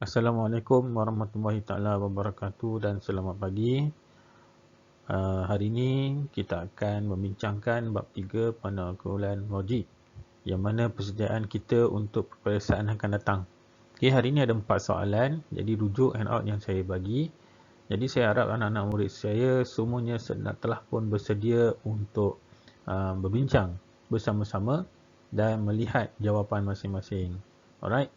Assalamualaikum warahmatullahi taala wabarakatuh dan selamat pagi. Hari ini kita akan membincangkan bab 3 penakulan logik yang mana persediaan kita untuk peperiksaan akan datang. Okey, hari ini ada 4 soalan, jadi rujuk handout yang saya bagi. Jadi saya harap anak-anak murid saya semuanya telah pun bersedia untuk berbincang bersama-sama dan melihat jawapan masing-masing. Alright.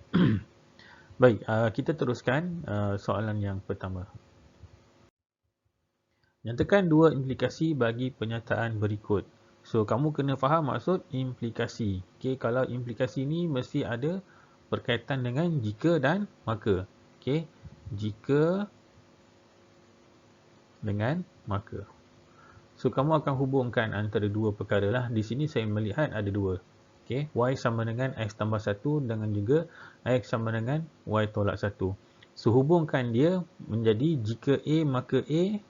Baik, kita teruskan soalan yang pertama. Nyatakan dua implikasi bagi penyataan berikut. So, kamu kena faham maksud implikasi. Okay, kalau implikasi ni mesti ada berkaitan dengan jika dan maka. Okay, jika dengan maka. So, kamu akan hubungkan antara dua perkara lah. Di sini saya melihat ada dua. Okay, Y sama dengan X tambah 1 dengan juga X sama dengan Y tolak 1. So, hubungkan dia menjadi jika A maka A,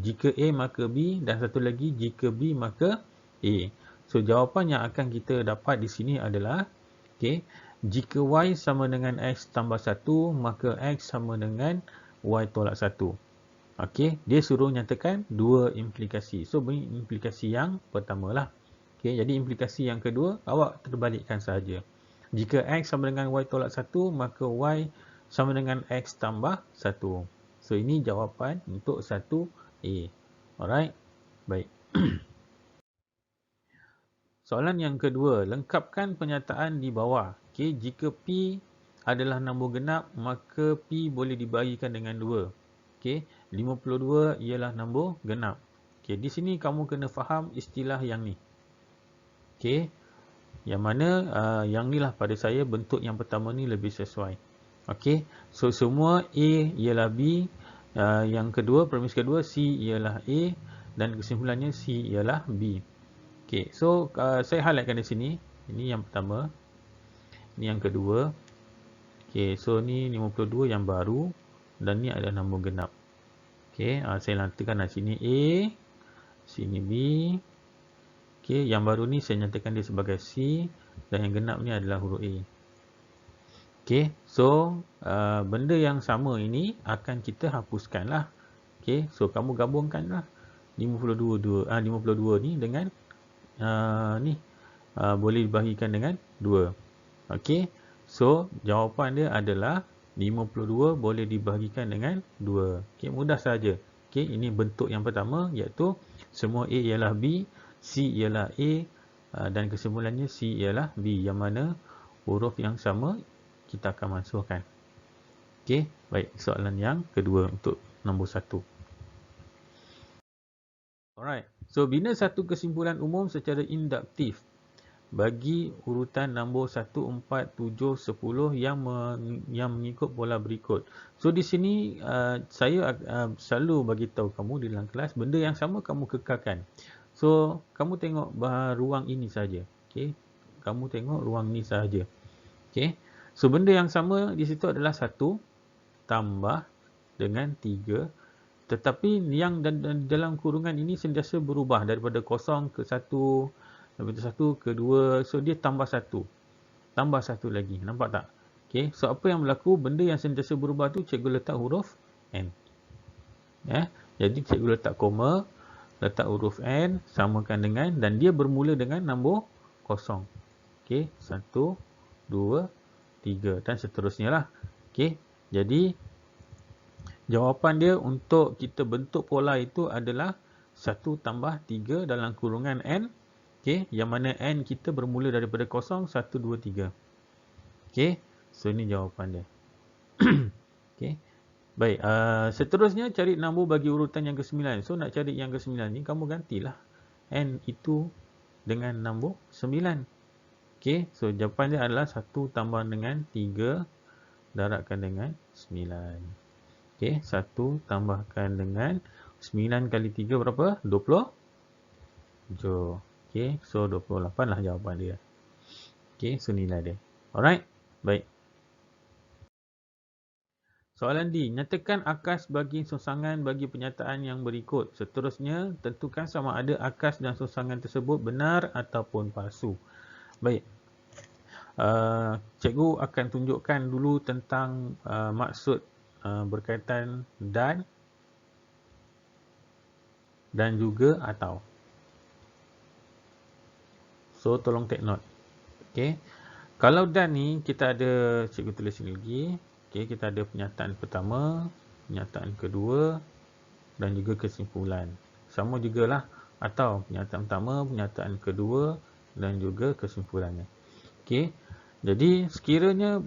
jika A maka B dan satu lagi jika B maka A. So, jawapan yang akan kita dapat di sini adalah okay, jika Y sama dengan X tambah 1 maka X sama dengan Y tolak 1. Okey, dia suruh nyatakan dua implikasi. So, beri implikasi yang pertama lah. Okey, jadi implikasi yang kedua, awak terbalikkan sahaja. Jika X sama dengan Y tolak 1, maka Y sama dengan X tambah 1. So, ini jawapan untuk 1A. Alright, baik. Soalan yang kedua, lengkapkan pernyataan di bawah. Okey, jika P adalah nombor genap, maka P boleh dibahagikan dengan 2. Okey, 52 ialah nombor genap. Okey, di sini kamu kena faham istilah yang ni. Okey, yang mana yang ni lah pada saya bentuk yang pertama ni lebih sesuai. Okey, so semua A ialah B, yang kedua, premis kedua C ialah A dan kesimpulannya C ialah B. Okey, so saya highlightkan di sini. Ini yang pertama. Ini yang kedua. Okey, so ni 52 yang baru dan ni adalah nombor genap. Okey, saya nyatakan di sini A, sini B. Okey, yang baru ni saya nyatakan dia sebagai C dan yang genap ni adalah huruf A. Okey, so benda yang sama ini akan kita hapuskan lah. Okey, so kamu gabungkan lah 52 ni dengan ni boleh dibahagikan dengan 2. Okey, so jawapan dia adalah 52 boleh dibahagikan dengan 2. Okey, mudah saja. Okey, ini bentuk yang pertama iaitu semua A ialah B, C ialah A dan kesimpulannya C ialah B, yang mana huruf yang sama kita akan masukkan. Okey, baik, soalan yang kedua untuk nombor 1. Alright, so bina satu kesimpulan umum secara induktif bagi urutan nombor 1, 4, 7, 10 yang mengikut pola berikut. So di sini saya selalu bagi tahu kamu di dalam kelas benda yang sama kamu kekalkan. So kamu tengok ruang ini saja. Okey. Kamu tengok ruang ini saja. Okey. So benda yang sama di situ adalah 1 tambah dengan 3. Tetapi yang dalam kurungan ini sentiasa berubah daripada 0 ke 1, daripada 1 ke 2. So dia tambah 1. Tambah 1 lagi. Nampak tak? Okey. So apa yang berlaku? Benda yang sentiasa berubah tu cikgu letak huruf N. Jadi cikgu letak koma, letak huruf N, samakan dengan, dan dia bermula dengan nombor 0. Okey. 1, 2, 3 dan seterusnya lah. Okey. Jadi jawapan dia untuk kita bentuk pola itu adalah 1 tambah 3 dalam kurungan N. Okey, yang mana N kita bermula daripada 0, 1, 2, 3. Okey, so ini jawapan dia. Okey, baik. Seterusnya cari nombor bagi urutan yang ke-9. So nak cari yang ke-9 ni, kamu gantilah N itu dengan nombor 9. Okey, so jawapan dia adalah 1 tambah dengan 3 darabkan dengan 9. Okey, 1 tambahkan dengan 9 kali 3 berapa? 27. Okey, so 28 lah jawapan dia. Okey, so nilai dia. Alright, baik. Soalan D. Nyatakan akas bagi sosangan bagi pernyataan yang berikut. Seterusnya, tentukan sama ada akas dan sosangan tersebut benar ataupun palsu. Baik. cikgu akan tunjukkan dulu tentang maksud berkaitan dan juga atau. So tolong take note. Okey. Kalau dan ni kita ada, cikgu tulis sini lagi. Okey, kita ada pernyataan pertama, pernyataan kedua dan juga kesimpulan. Sama jugalah atau pernyataan pertama, pernyataan kedua dan juga kesimpulannya. Okey. Jadi sekiranya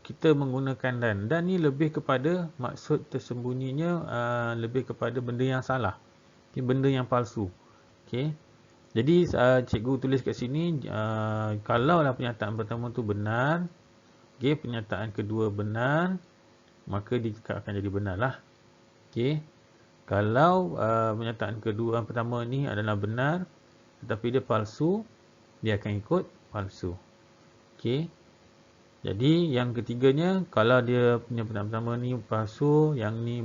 kita menggunakan dan ni lebih kepada maksud tersembunyinya, lebih kepada benda yang salah. Okay, benda yang palsu. Okey. Jadi cikgu tulis kat sini, kalaulah pernyataan pertama tu benar, okey, pernyataan kedua benar, maka dia akan jadi benar lah. Okey. Kalau pernyataan kedua pertama ni adalah benar tetapi dia palsu, dia akan ikut palsu. Okey. Jadi yang ketiganya, kalau dia punya pernyataan pertama ni palsu, yang ni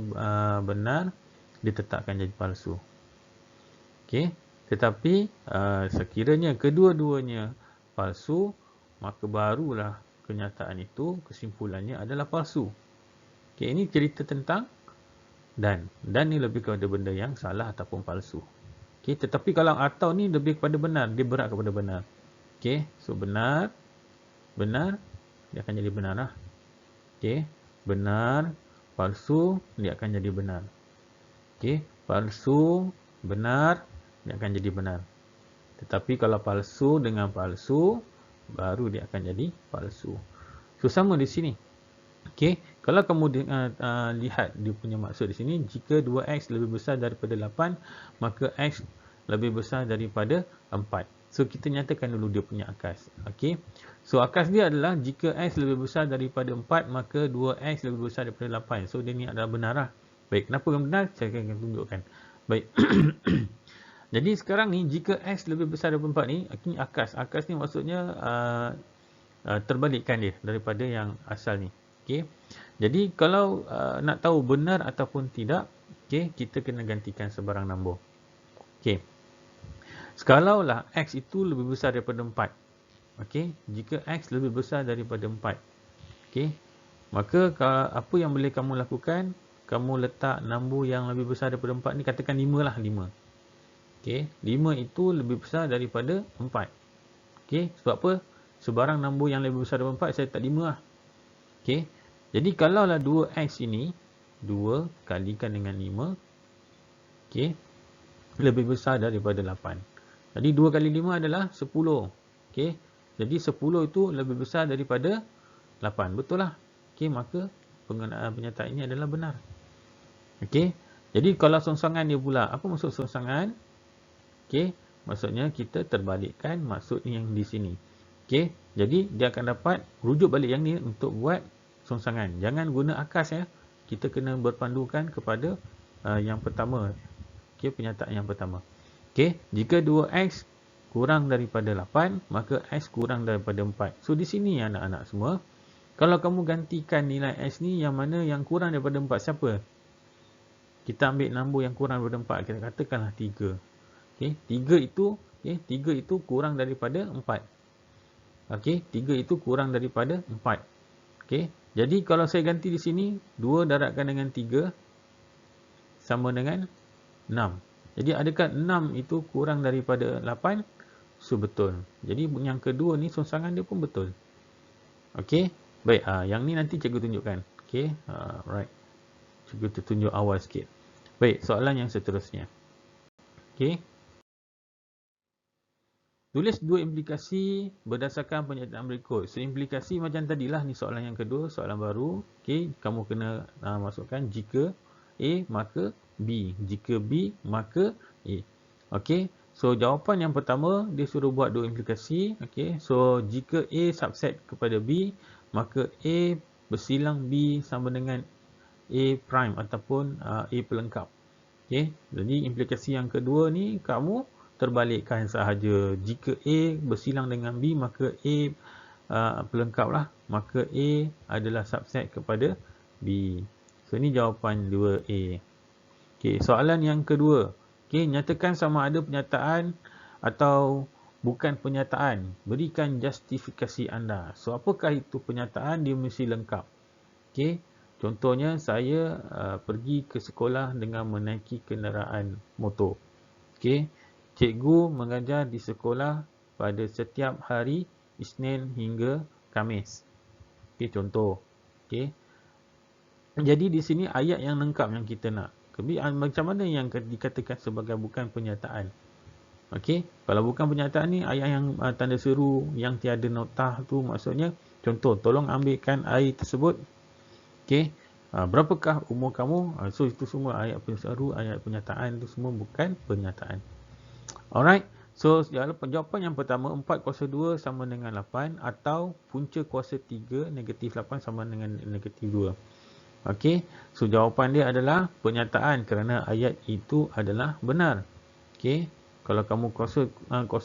benar, dia tetap akan jadi palsu. Okey. Tetapi sekiranya kedua-duanya palsu, maka barulah kenyataan itu, kesimpulannya adalah palsu. Okey, ini cerita tentang dan ni lebih kepada benda yang salah ataupun palsu. Okey, tetapi kalau atau ni lebih kepada benar, dia berat kepada benar. Okey, so benar, dia akan jadi benar lah. Okey, benar, palsu, dia akan jadi benar. Okey, palsu, benar, dia akan jadi benar. Tetapi kalau palsu dengan palsu, baru dia akan jadi palsu. So sama di sini. Okey, kalau kamu lihat dia punya maksud di sini, jika 2x lebih besar daripada 8, maka x lebih besar daripada 4. So kita nyatakan dulu dia punya akas. Okey. So akas dia adalah jika x lebih besar daripada 4, maka 2x lebih besar daripada 8. So dia ni adalah benar lah. Baik, kenapa yang benar? Saya akan tunjukkan. Baik. Jadi sekarang ni jika x lebih besar daripada 4 ni, ini akas. Akas ni maksudnya terbalikkan dia daripada yang asal ni. Okey. Jadi kalau nak tahu benar ataupun tidak, okey, kita kena gantikan sebarang nombor. Okey. Sekalaulah x itu lebih besar daripada 4. Okey, jika x lebih besar daripada 4. Okey. Maka apa yang boleh kamu lakukan? Kamu letak nombor yang lebih besar daripada 4 ni, katakan 5 lah, 5. Okey, 5 itu lebih besar daripada 4. Okey, sebab apa? Sebarang nombor yang lebih besar daripada 4, saya letak 5 lah. Okey, jadi kalaulah 2x ini, 2 kalikan dengan 5, okey, lebih besar daripada 8. Jadi 2 kali 5 adalah 10. Okey, jadi 10 itu lebih besar daripada 8. Betul lah. Okey, maka pernyataan ini adalah benar. Okey, jadi kalau songsangan dia pula, apa maksud songsangan? Okey, maksudnya kita terbalikkan maksud yang di sini. Okey, jadi dia akan dapat rujuk balik yang ni untuk buat songsangan. Jangan guna akas ya. Kita kena berpandukan kepada yang pertama. Okey, pernyataan yang pertama. Okey, jika 2x kurang daripada 8, maka x kurang daripada 4. So di sini anak-anak semua, kalau kamu gantikan nilai x ni, yang mana yang kurang daripada 4 siapa? Kita ambil nombor yang kurang daripada 4, kita katakanlah 3. Okey, 3 itu kurang daripada 4. Okey, 3 itu kurang daripada 4. Okey, jadi kalau saya ganti di sini, 2 darabkan dengan 3 sama dengan 6. Jadi adakah 6 itu kurang daripada 8? So betul. Jadi yang kedua ni songsangan dia pun betul. Okey, baik, yang ni nanti cikgu tunjukkan. Okey, right. Cikgu tunjuk awal sikit. Baik, soalan yang seterusnya. Okey. Tulis dua implikasi berdasarkan pernyataan berikut. So implikasi macam tadilah, ni soalan yang kedua, soalan baru. Okey, kamu kena masukkan jika A maka B, jika B maka A. Okey, so jawapan yang pertama dia suruh buat dua implikasi. Okey, so jika A subset kepada B, maka A bersilang B sama dengan A prime ataupun A pelengkap. Okey, jadi implikasi yang kedua ni kamu terbalikkan sahaja. Jika A bersilang dengan B, maka A pelengkap lah. Maka A adalah subset kepada B. So ini jawapan 2A. Okey, soalan yang kedua. Okey, nyatakan sama ada pernyataan atau bukan pernyataan. Berikan justifikasi anda. So, apakah itu pernyataan? Dia mesti lengkap. Okey. Contohnya, saya pergi ke sekolah dengan menaiki kenderaan motor. Okey. Cikgu mengajar di sekolah pada setiap hari Isnin hingga Khamis. Okey, contoh. Okey. Jadi di sini ayat yang lengkap yang kita nak. Macam mana yang dikatakan sebagai bukan pernyataan? Okey, kalau bukan pernyataan ni ayat yang tanda seru yang tiada notah tu maksudnya contoh, tolong ambilkan air tersebut. Okey, berapakah umur kamu? So itu semua ayat penseru, ayat pernyataan tu semua bukan pernyataan. Alright. So jawapan yang pertama 4 kuasa 2 sama dengan 8 atau punca kuasa 3 negatif 8 sama dengan negatif 2. Okey, so jawapan dia adalah pernyataan kerana ayat itu adalah benar. Okey, kalau kamu kuasa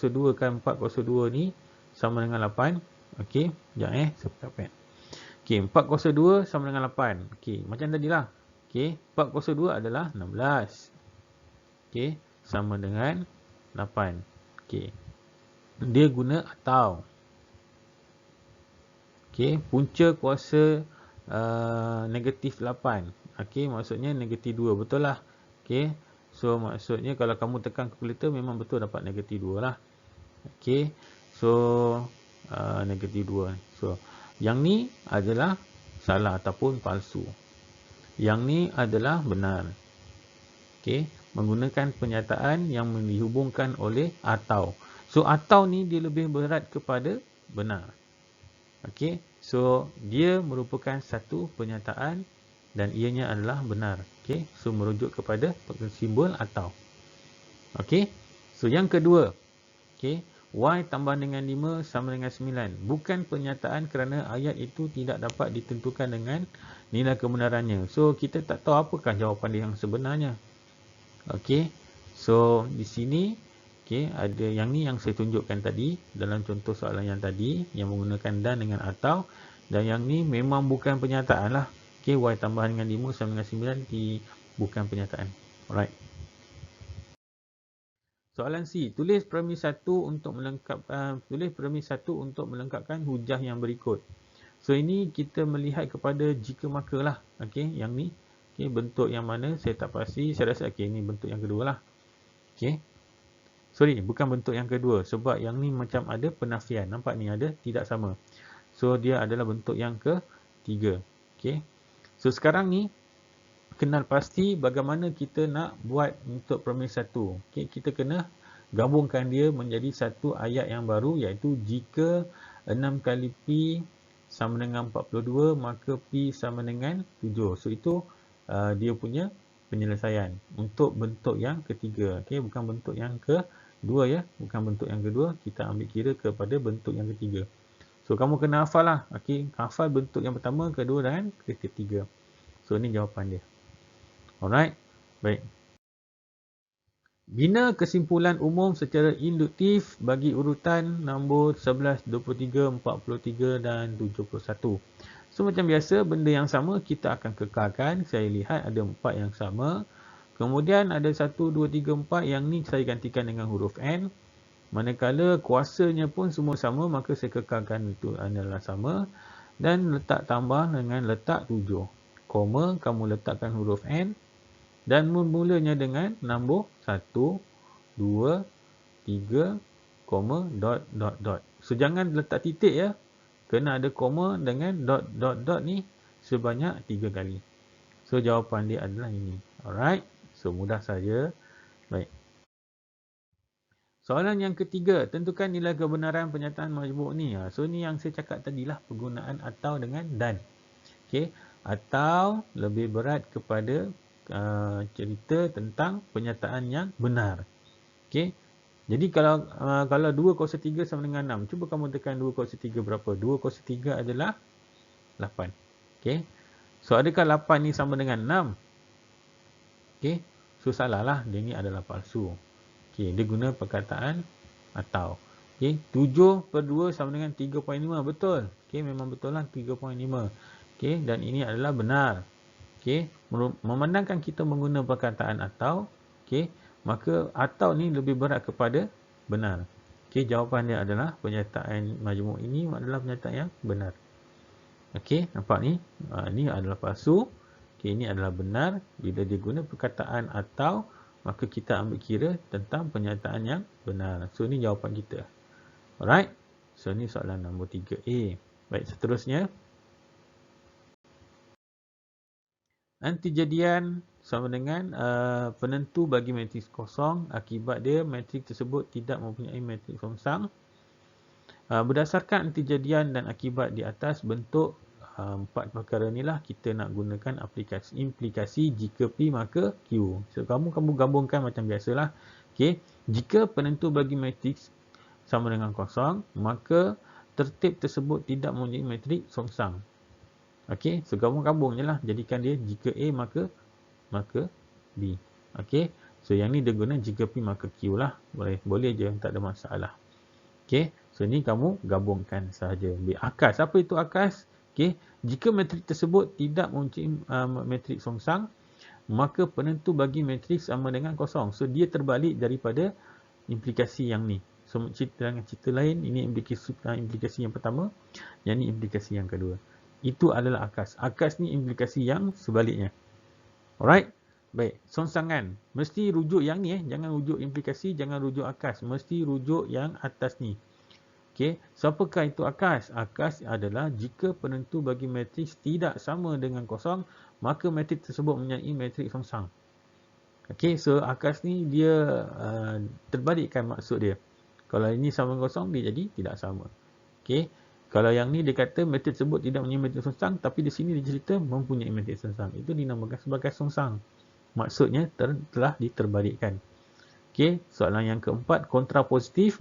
2 kan 4 kuasa 2 ni sama dengan 8. Okey, sekejap saya dapat. Okey, 4 kuasa 2 sama dengan 8. Okey, macam tadilah. Okey, 4 kuasa 2 adalah 16. Okey, sama dengan 8. Okey, dia guna atau. Okey, punca kuasa negatif 8. Okey, maksudnya negatif 2. Betul lah. Okey, so maksudnya kalau kamu tekan kalkulator memang betul dapat negatif 2 lah. Okey, so negatif 2. So yang ni adalah salah ataupun palsu. Yang ni adalah benar. Okey, menggunakan pernyataan yang dihubungkan oleh atau. So atau ni dia lebih berat kepada benar. Okey, so dia merupakan satu pernyataan dan ianya adalah benar. Okey, so merujuk kepada simbol atau. Okey, so yang kedua. Okey, y tambah dengan 5 sama dengan 9. Bukan pernyataan kerana ayat itu tidak dapat ditentukan dengan nilai kebenarannya. So kita tak tahu apakah jawapan dia yang sebenarnya. Okey, so di sini okey, ada yang ni yang saya tunjukkan tadi dalam contoh soalan yang tadi yang menggunakan dan dengan atau, dan yang ni memang bukan pernyataan lah. Okey, y tambah dengan 5 sama dengan 9 bukan pernyataan. Alright. Soalan C, tulis premis 1 untuk melengkapkan hujah yang berikut. So ini kita melihat kepada jika maka lah. Okey, yang ni okey, bentuk yang mana saya tak pasti. Saya rasa okey, ini bentuk yang kedua lah. Okey. Sorry, bukan bentuk yang kedua. Sebab yang ni macam ada penafian. Nampak ni ada tidak sama. So, dia adalah bentuk yang ketiga. Okay. So, sekarang ni, kenal pasti bagaimana kita nak buat untuk premis 1. Okay. Kita kena gabungkan dia menjadi satu ayat yang baru, iaitu jika 6 kali P sama dengan 42, maka P sama dengan 7. So, itu dia punya penyelesaian untuk bentuk yang ketiga. Okay. Bukan bentuk yang kedua ya. Bukan bentuk yang kedua. Kita ambil kira kepada bentuk yang ketiga. So, kamu kena hafal lah. Okay. Hafal bentuk yang pertama, kedua dan ketiga. So, ini jawapan dia. Alright. Baik. Bina kesimpulan umum secara induktif bagi urutan nombor 11, 23, 43 dan 71. So, macam biasa, benda yang sama kita akan kekalkan. Saya lihat ada 4 yang sama. Kemudian ada 1, 2, 3, 4. Yang ni saya gantikan dengan huruf N. Manakala kuasanya pun semua sama, maka saya kekalkan itu adalah sama. Dan letak tambah dengan letak 7. Koma, kamu letakkan huruf N. Dan memulanya dengan nombor 1, 2, 3, koma, dot, dot, dot. So, jangan letak titik ya. Kena ada koma dengan dot, dot, dot ni sebanyak 3 kali. So, jawapan dia adalah ini. Alright. So, mudah saja. Baik. Soalan yang ketiga. Tentukan nilai kebenaran pernyataan majmuk ni. So, ni yang saya cakap tadilah. Penggunaan atau dengan dan. Okay. Atau lebih berat kepada cerita tentang pernyataan yang benar. Okay. Jadi kalau 2 kuasa 3 sama dengan 6. Cuba kamu tekan 2 kuasa 3 berapa? 2 kuasa 3 adalah 8. Okay. So adakah 8 ni sama dengan 6? Okay. So salah lah. Dia ni adalah palsu. Okay. Dia guna perkataan atau. Okay. 7 per 2 sama dengan 3.5. Betul. Okay. Memang betul lah 3.5. Okay. Dan ini adalah benar. Okay. Memandangkan kita menggunakan perkataan atau. Okay. Maka atau ni lebih berat kepada benar. Okey, jawapan dia adalah pernyataan majmuk ini adalah pernyataan yang benar. Okey, nampak ni? Ni adalah palsu. Okey, ini adalah benar. Bila dia guna perkataan atau, maka kita ambil kira tentang pernyataan yang benar. So, ni jawapan kita. Alright? So, ni soalan nombor 3A. Baik, seterusnya. Antijadian sama dengan penentu bagi matriks kosong. Akibat dia, matriks tersebut tidak mempunyai matriks songsang. Berdasarkan antijadian dan akibat di atas, bentuk empat perkara ni lah kita nak gunakan implikasi jika P maka Q. So, kamu gabungkan macam biasalah. Okay. Jika penentu bagi matriks sama dengan kosong, maka tertib tersebut tidak mempunyai matriks songsang. Okey, so gabung je lah. Jadikan dia jika A maka B. Okey, so yang ni dia guna jika P maka Q lah. Boleh je, tak ada masalah. Okey, so ni kamu gabungkan sahaja. Akas, apa itu akas? Okey, jika matriks tersebut tidak mempunyai matriks songsang, maka penentu bagi matriks sama dengan kosong. So dia terbalik daripada implikasi yang ni. So dengan cerita lain, ini implikasi yang pertama, yang ni implikasi yang kedua. Itu adalah akas. Akas ni implikasi yang sebaliknya. Alright? Baik. Songsangan. Mesti rujuk yang ni. Jangan rujuk implikasi, jangan rujuk akas. Mesti rujuk yang atas ni. Okey. So, apakah itu akas? Akas adalah jika penentu bagi matriks tidak sama dengan kosong, maka matriks tersebut mempunyai matriks songsang. Okey. So, akas ni dia terbalikkan maksud dia. Kalau ini sama dengan kosong, dia jadi tidak sama. Okey. Kalau yang ni dia kata matriks tersebut tidak mempunyai matriks songsang, tapi di sini dia cerita mempunyai matriks songsang. Itu dinamakan sebagai songsang. Maksudnya telah diterbalikkan. Okey, soalan yang keempat, kontrapositif.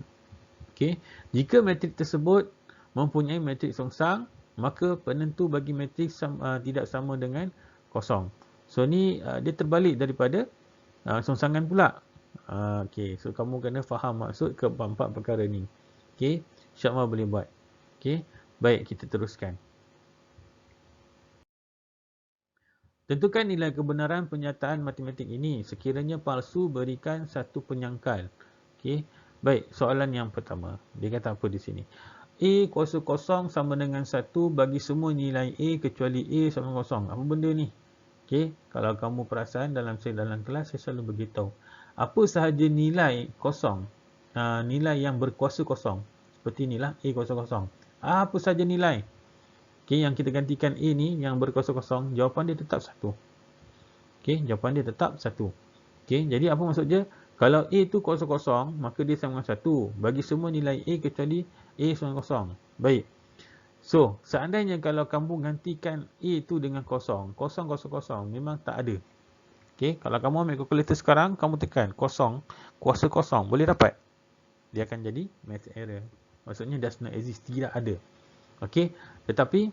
Okey, jika matriks tersebut mempunyai matriks songsang, maka penentu bagi matriks tidak sama dengan kosong. So ni dia terbalik daripada songsangan pula. Okey, so kamu kena faham maksud keempat perkara ni. Okey, insya-Allah boleh buat. Okey, baik, kita teruskan. Tentukan nilai kebenaran pernyataan matematik ini. Sekiranya palsu, berikan satu penyangkal. Okey, baik, soalan yang pertama. Dia kata apa di sini? A kuasa kosong sama dengan 1 bagi semua nilai A kecuali A sama kosong. Apa benda ni? Okey, kalau kamu perasan dalam kelas, saya selalu beritahu. Apa sahaja nilai kosong, nilai yang berkuasa kosong. Seperti inilah A kuasa kosong. Apa saja nilai. Okey, yang kita gantikan A ni yang berkuasa kosong, jawapan dia tetap 1. Okey, jawapan dia tetap 1. Okey, jadi apa maksud dia? Kalau A tu kuasa kosong, maka dia sama dengan 1 bagi semua nilai A kecuali A sama kosong. Baik. So, seandainya kalau kamu gantikan A tu dengan kosong, kosong, memang tak ada. Okey, kalau kamu ambil kalkulator sekarang, kamu tekan kosong, kuasa kosong, boleh dapat? Dia akan jadi math error. Maksudnya does not exist, tidak ada. Okey, tetapi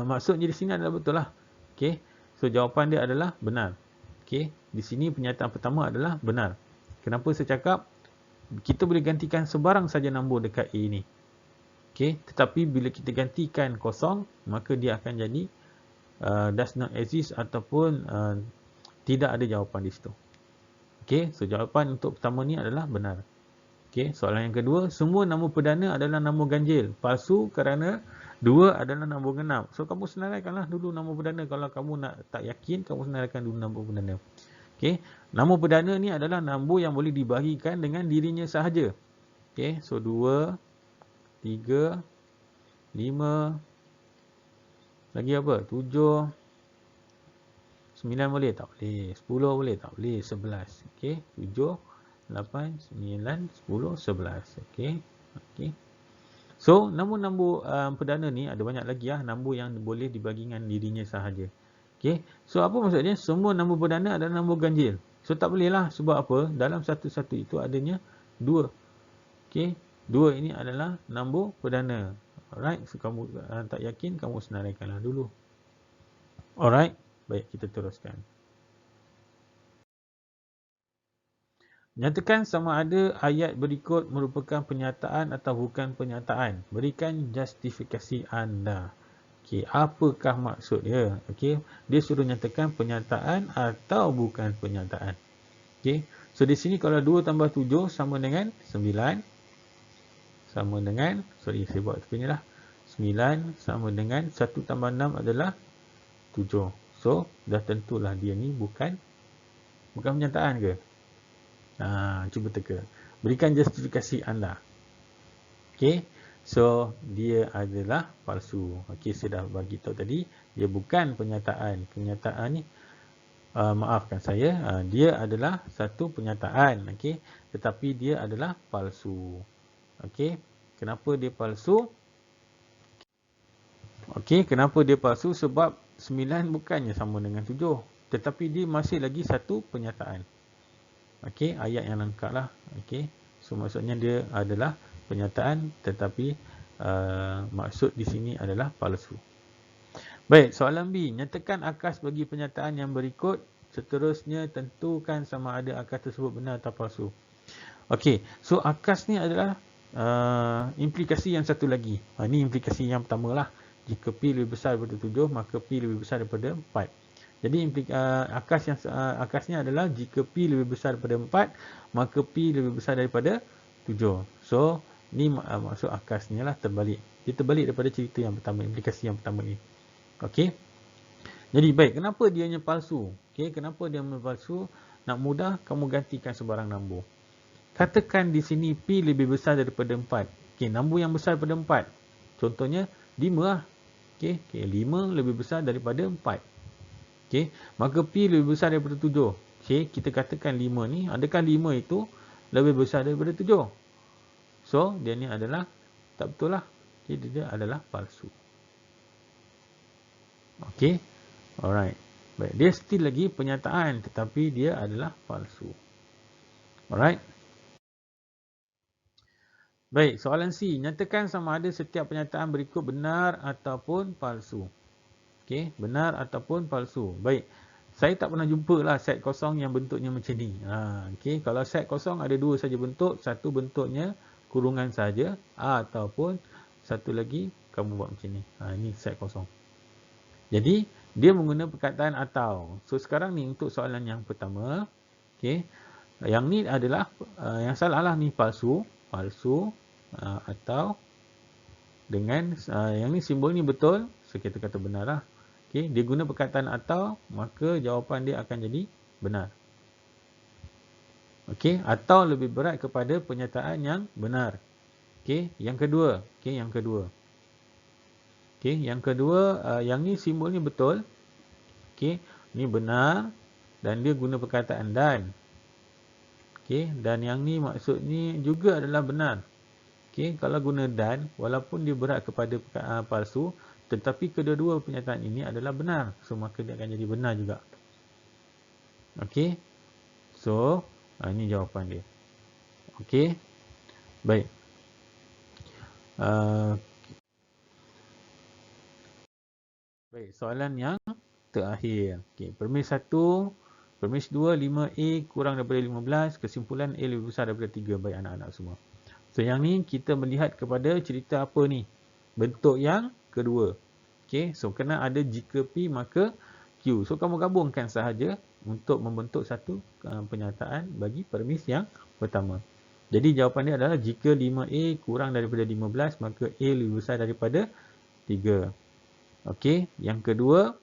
maksudnya di sini adalah betul lah. Okey, so jawapan dia adalah benar. Okey, di sini pernyataan pertama adalah benar. Kenapa saya cakap kita boleh gantikan sebarang saja nombor dekat A ni. Okey, tetapi bila kita gantikan kosong, maka dia akan jadi does not exist ataupun tidak ada jawapan di situ. Okey, so jawapan untuk pertama ni adalah benar. Okey, soalan yang kedua, semua nombor perdana adalah nombor ganjil. Palsu kerana 2 adalah nombor genap. So kamu senaraikanlah dulu nombor perdana. Kalau kamu nak tak yakin, kamu senaraikan dulu nombor perdana. Okey, nombor perdana ni adalah nombor yang boleh dibahagikan dengan dirinya sahaja. Okey, so 2, 3, 5, lagi apa? 7, 9 boleh? Tak boleh. 10 boleh? Tak boleh. 11. Okey, 7, 8, 9, 10, 11. Okey. Okey. So, nombor-nombor perdana ni ada banyak lagi lah. Nombor yang boleh dibagikan dirinya sahaja. Okey. So, apa maksudnya? Semua nombor perdana adalah nombor ganjil. So, tak boleh lah. Sebab apa? Dalam satu-satu itu adanya 2. Okey. 2 ini adalah nombor perdana. Alright. So, kamu tak yakin, kamu senaraikanlah dulu. Alright. Baik, kita teruskan. Nyatakan sama ada ayat berikut merupakan pernyataan atau bukan pernyataan. Berikan justifikasi anda. Okey, apakah maksud dia? Okey, dia suruh nyatakan pernyataan atau bukan pernyataan. Okey. So di sini kalau 2 tambah 7 sama dengan 9. Sama dengan, sorry saya buat seperti inilah. 9 sama dengan 1 tambah 6 adalah 7. So dah tentulah dia ni bukan penyataan ke? Cuba teka. Berikan justifikasi anda. Okey. So dia adalah palsu. Okey, saya dah bagi tahu tadi dia bukan penyataan. Penyataan ni maafkan saya, dia adalah satu penyataan, okey, tetapi dia adalah palsu. Okey. Kenapa dia palsu? Okey, kenapa dia palsu? Sebab 9 bukannya sama dengan 7, tetapi dia masih lagi satu penyataan. Okey, ayat yang lengkap lah. Okey. So maksudnya dia adalah penyataan, tetapi maksud di sini adalah palsu. Baik, soalan B. Nyatakan akas bagi penyataan yang berikut. Seterusnya tentukan sama ada akas tersebut benar atau palsu. Okey, so akas ni adalah implikasi yang satu lagi. Ini implikasi yang pertama lah. Jika P lebih besar daripada 7, maka P lebih besar daripada 4. Jadi akasnya adalah jika P lebih besar daripada 4, maka P lebih besar daripada 7. So, ni maksud akasnya lah terbalik. Dia terbalik daripada cerita yang pertama, implikasi yang pertama ni. Okey. Jadi baik, kenapa dianya palsu? Okey, kenapa dia palsu? Nak mudah, kamu gantikan sebarang nombor. Katakan di sini P lebih besar daripada 4. Okey, nombor yang besar daripada 4. Contohnya 5 lah. Okey, 5 lebih besar daripada 4. Okey, maka P lebih besar daripada 7. Okey, kita katakan 5 ni, adakah 5 itu lebih besar daripada 7? So, dia ni adalah tak betul lah. Okey, dia adalah palsu. Okey. Alright. Baik, dia still lagi penyataan tetapi dia adalah palsu. Alright. Baik, soalan C. Nyatakan sama ada setiap pernyataan berikut benar ataupun palsu. Okey, benar ataupun palsu. Baik. Saya tak pernah jumpa lah set kosong yang bentuknya macam ni. Okey, kalau set kosong ada dua saja bentuk. Satu bentuknya kurungan saja ataupun satu lagi kamu buat macam ni. Ini set kosong. Jadi, dia menggunakan perkataan atau. So, sekarang ni untuk soalan yang pertama. Okey. Yang ni adalah, yang salah lah ni palsu. Palsu atau dengan, yang ni simbol ni betul. So, kita kata benar lah. Okey, dia guna perkataan atau, maka jawapan dia akan jadi benar. Okey, atau lebih berat kepada pernyataan yang benar. Okey, yang kedua. Okey, yang kedua. Okey, yang kedua, yang ni simbol ni betul. Okey, ni benar dan dia guna perkataan dan. Okey, dan yang ni maksud ni juga adalah benar. Okey, kalau guna dan, walaupun dia berat kepada palsu, tetapi kedua-dua pernyataan ini adalah benar. So, maka dia akan jadi benar juga. Okey. So, ini jawapan dia. Okey. Baik. Baik, soalan yang terakhir. Okey, permis 1, permis 2, 5A kurang daripada 15, kesimpulan A lebih besar daripada 3. Baik anak-anak semua. So, yang ni kita melihat kepada cerita apa ni? Bentuk yang kedua. Okey, so kena ada jika P maka Q. So, kamu gabungkan sahaja untuk membentuk satu pernyataan bagi permis yang pertama. Jadi, jawapan dia adalah jika 5A kurang daripada 15, maka A lebih besar daripada 3. Okey, yang kedua,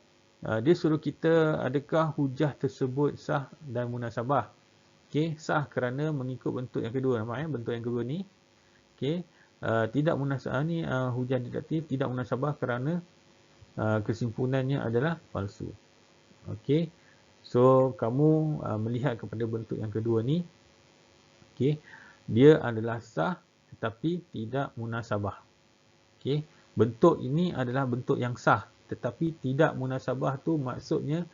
dia suruh kita adakah hujah tersebut sah dan munasabah. Okey, sah kerana mengikut bentuk yang kedua. Nampak bentuk yang kedua ni. Okey, tidak munasabah ni hujah deduktif, tidak munasabah kerana kesimpulannya adalah palsu. Okey, so kamu melihat kepada bentuk yang kedua ni. Okey, dia adalah sah tetapi tidak munasabah. Okey, bentuk ini adalah bentuk yang sah tetapi tidak munasabah tu maksudnya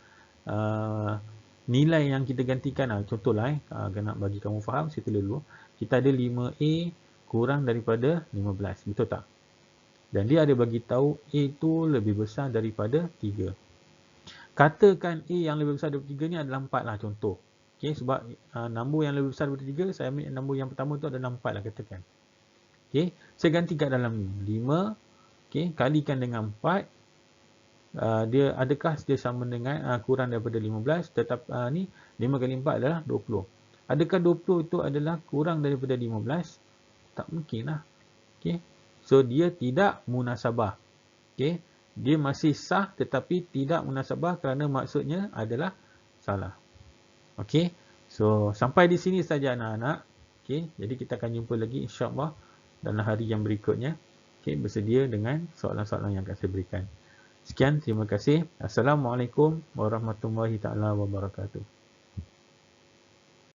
nilai yang kita gantikan. Contohlah nak bagi kamu faham, saya tulis dulu. Kita ada 5A kurang daripada 15, betul tak? Dan dia ada bagi tahu A itu lebih besar daripada 3. Katakan A yang lebih besar daripada 3 ni adalah 4 lah contoh. Okey, sebab nombor yang lebih besar daripada 3, saya ambil nombor yang pertama tu adalah 4 lah katakan. Okey, saya ganti kat dalam ni. 5, okey, kalikan dengan 4. dia adakah dia sama dengan kurang daripada 15, tetap ni 5 kali 4 adalah 20. Adakah 20 itu adalah kurang daripada 15? Tak mungkin lah. Okay. So dia tidak munasabah. Okay. Dia masih sah tetapi tidak munasabah kerana maksudnya adalah salah. Okay. So sampai di sini saja anak-anak. Okay. Jadi kita akan jumpa lagi insya-Allah dalam hari yang berikutnya. Okay. Bersedia dengan soalan-soalan yang akan saya berikan. Sekian, terima kasih. Assalamualaikum warahmatullahi taala wabarakatuh.